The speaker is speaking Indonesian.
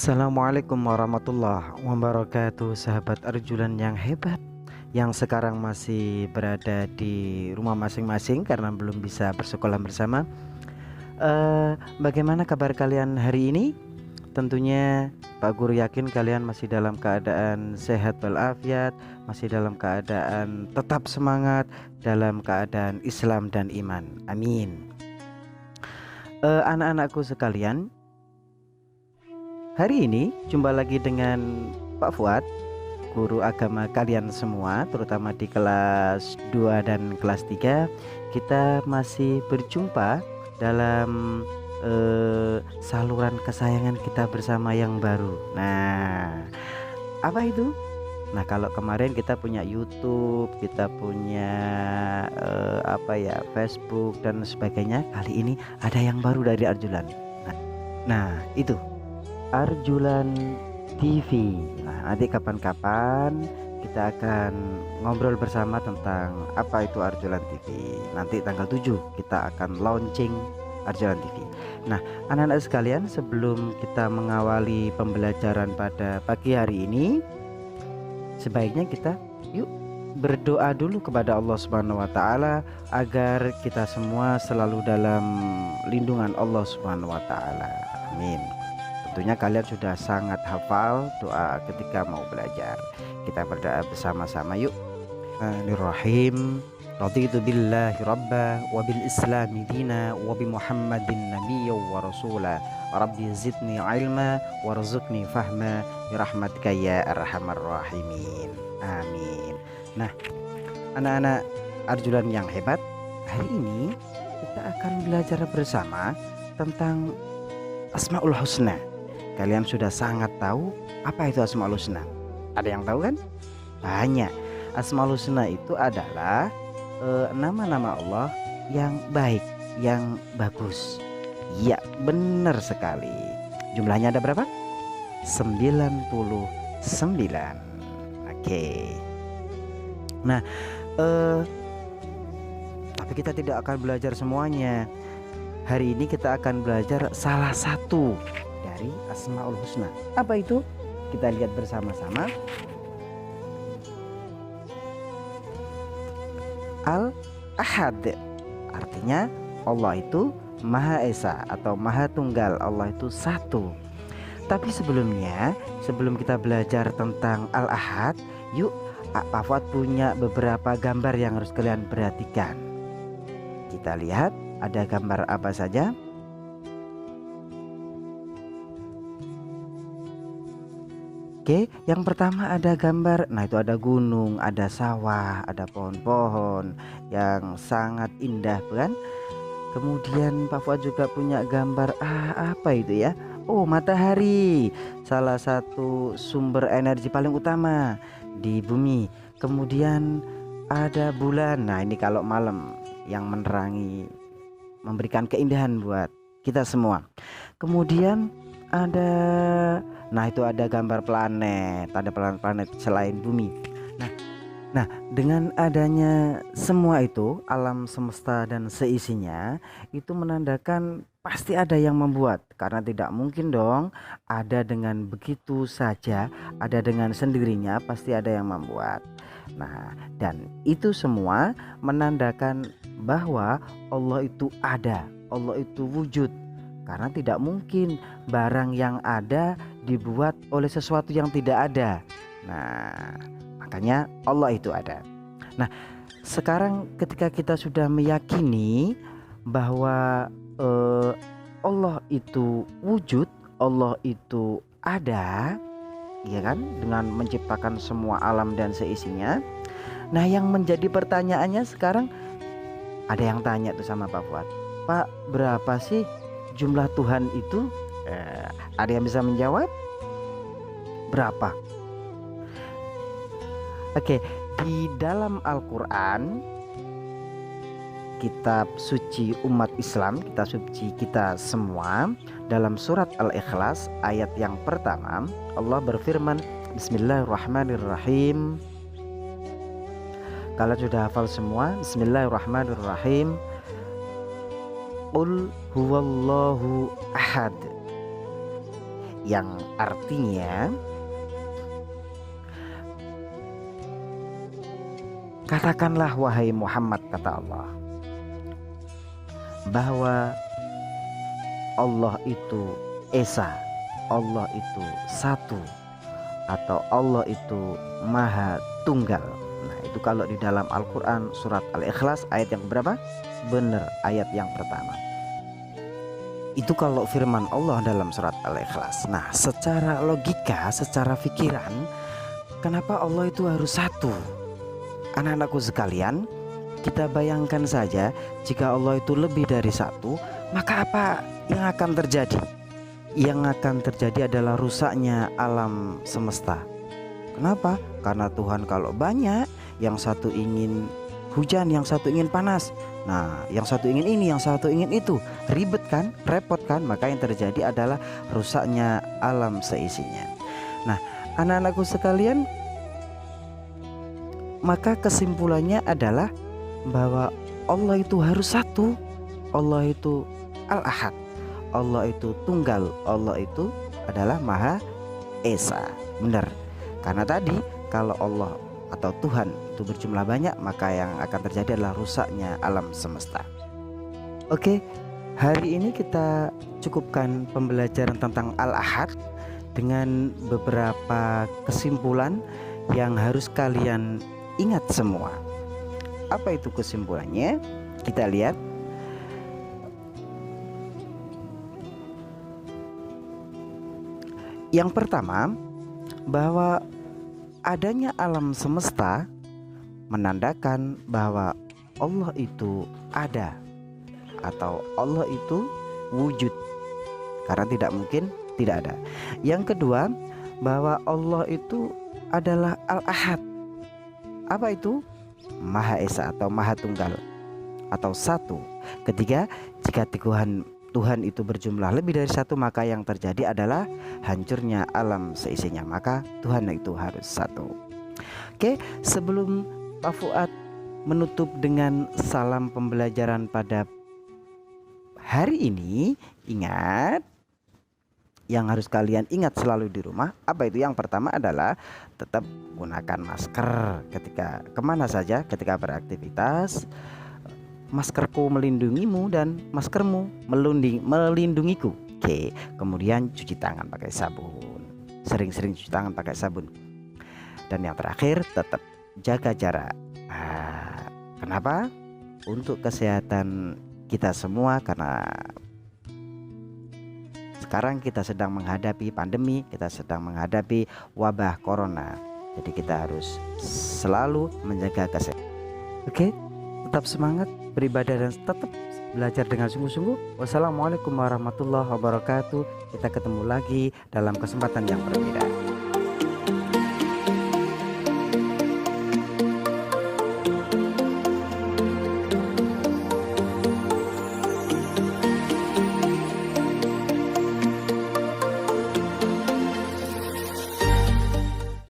Assalamualaikum warahmatullahi wabarakatuh, sahabat Arjulan yang hebat yang sekarang masih berada di rumah masing-masing karena belum bisa bersekolah bersama. Bagaimana kabar kalian hari ini? Tentunya Pak Guru yakin kalian masih dalam keadaan sehat walafiat, masih dalam keadaan tetap semangat, dalam keadaan Islam dan iman. Amin. Anak-anakku sekalian, hari ini jumpa lagi dengan Pak Fuad, guru agama kalian semua, terutama di kelas 2 dan kelas 3. Kita masih berjumpa dalam saluran kesayangan kita bersama yang baru. Nah, apa itu? Nah, kalau kemarin kita punya YouTube, kita punya Facebook dan sebagainya, kali ini ada yang baru dari Arjulan. Nah, itu Arjulan TV. Nah, nanti kapan-kapan kita akan ngobrol bersama tentang apa itu Arjulan TV. Nanti tanggal 7 kita akan launching Arjulan TV. Nah, anak-anak sekalian, sebelum kita mengawali pembelajaran pada pagi hari ini, sebaiknya kita yuk berdoa dulu kepada Allah Subhanahu wa taala agar kita semua selalu dalam lindungan Allah Subhanahu wa taala. Amin. Tentunya kalian sudah sangat hafal doa ketika mau belajar. Kita berdoa bersama-sama yuk. Bismillahirrahmanirrahim. Raditu billahi rabba wa bil islami dina wa bi Muhammadin nabiyya wa rasula. Rabbi zidni ilma warzuqni fahma bi rahmatika ya arhamar rahimin. Amin. Nah, anak-anak Arjulan yang hebat, hari ini kita akan belajar bersama tentang Asmaul Husna. Kalian sudah sangat tahu apa itu Asmaul Husna. Ada yang tahu kan? Banyak. Asmaul Husna itu adalah nama-nama Allah yang baik, yang bagus. Ya, benar sekali. Jumlahnya ada berapa? 99. Oke. Nah, tapi kita tidak akan belajar semuanya. Hari ini kita akan belajar salah satu dari Asmaul Husna. Apa itu? Kita lihat bersama-sama. Al-Ahad artinya Allah itu Maha Esa atau Maha Tunggal. Allah itu satu. Tapi sebelumnya, sebelum kita belajar tentang Al-Ahad, yuk Pak Fuad punya beberapa gambar yang harus kalian perhatikan. Kita lihat ada gambar apa saja. Oke, yang pertama ada gambar. Nah, itu ada gunung, ada sawah, ada pohon-pohon yang sangat indah, bukan? Kemudian Pak Fuad juga punya gambar apa itu ya? Oh, matahari, salah satu sumber energi paling utama di bumi. Kemudian ada bulan. Nah, ini kalau malam yang menerangi, memberikan keindahan buat kita semua. Kemudian itu ada gambar planet, ada planet-planet selain bumi. Nah, dengan adanya semua itu, alam semesta dan seisinya itu menandakan pasti ada yang membuat, karena tidak mungkin dong ada dengan begitu saja, ada dengan sendirinya, pasti ada yang membuat. Nah, dan itu semua menandakan bahwa Allah itu ada, Allah itu wujud. Karena tidak mungkin barang yang ada dibuat oleh sesuatu yang tidak ada. Nah, makanya Allah itu ada. Nah, sekarang ketika kita sudah meyakini bahwa Allah itu wujud, Allah itu ada, ya kan, dengan menciptakan semua alam dan seisinya. Nah, yang menjadi pertanyaannya sekarang, ada yang tanya tuh sama Pak Fuad, Pak, berapa sih jumlah Tuhan itu? Ada yang bisa menjawab? Berapa? Oke, di dalam Al-Quran, kitab suci umat Islam, kitab suci kita semua, dalam surat Al-Ikhlas ayat yang pertama, Allah berfirman, Bismillahirrahmanirrahim. Kalian sudah hafal semua? Bismillahirrahmanirrahim. Qul huwallahu ahad. yang artinya katakanlah wahai Muhammad, kata Allah, bahwa Allah itu Esa, Allah itu satu, atau Allah itu Maha Tunggal. Nah, itu kalau di dalam Al-Quran surat Al-Ikhlas ayat yang berapa? Benar, ayat yang pertama. Itu kalau firman Allah dalam surat Al-Ikhlas. Nah, secara logika, secara pikiran, kenapa Allah itu harus satu? Anak-anakku sekalian, kita bayangkan saja jika Allah itu lebih dari satu, maka apa yang akan terjadi? Yang akan terjadi adalah rusaknya alam semesta. Kenapa? Karena Tuhan kalau banyak, yang satu ingin hujan, yang satu ingin panas. Nah, yang satu ingin ini, yang satu ingin itu. Ribet kan? Repot kan? Maka yang terjadi adalah rusaknya alam seisinya. Nah, anak-anakku sekalian, maka kesimpulannya adalah bahwa Allah itu harus satu. Allah itu Al-Ahad, Allah itu tunggal, Allah itu adalah Maha Esa. Benar. Karena tadi kalau Allah atau Tuhan itu berjumlah banyak, maka yang akan terjadi adalah rusaknya alam semesta. Oke, hari ini kita cukupkan pembelajaran tentang Al-Ahad dengan beberapa kesimpulan yang harus kalian ingat semua. Apa itu kesimpulannya? Kita lihat. Yang pertama, bahwa adanya alam semesta menandakan bahwa Allah itu ada atau Allah itu wujud, karena tidak mungkin tidak ada. Yang kedua, bahwa Allah itu adalah Al-Ahad. Apa itu? Maha Esa atau Maha Tunggal atau satu. Ketiga, jika Tuhan itu berjumlah lebih dari satu, maka yang terjadi adalah hancurnya alam seisinya, maka Tuhan itu harus satu. Oke, sebelum Pak Fuad menutup dengan salam pembelajaran pada hari ini, ingat, yang harus kalian ingat selalu di rumah, apa itu? Yang pertama adalah tetap gunakan masker ketika kemana saja, ketika beraktivitas. Maskerku melindungimu dan maskermu melindungiku. Oke, kemudian cuci tangan pakai sabun. Sering-sering cuci tangan pakai sabun. Dan yang terakhir, tetap jaga jarak. Kenapa? Untuk kesehatan kita semua, karena sekarang kita sedang menghadapi pandemi, kita sedang menghadapi wabah corona. Jadi kita harus selalu menjaga kesehatan. Oke, tetap semangat beribadah dan tetap belajar dengan sungguh-sungguh. Wassalamualaikum warahmatullahi wabarakatuh. Kita ketemu lagi dalam kesempatan yang berbeda.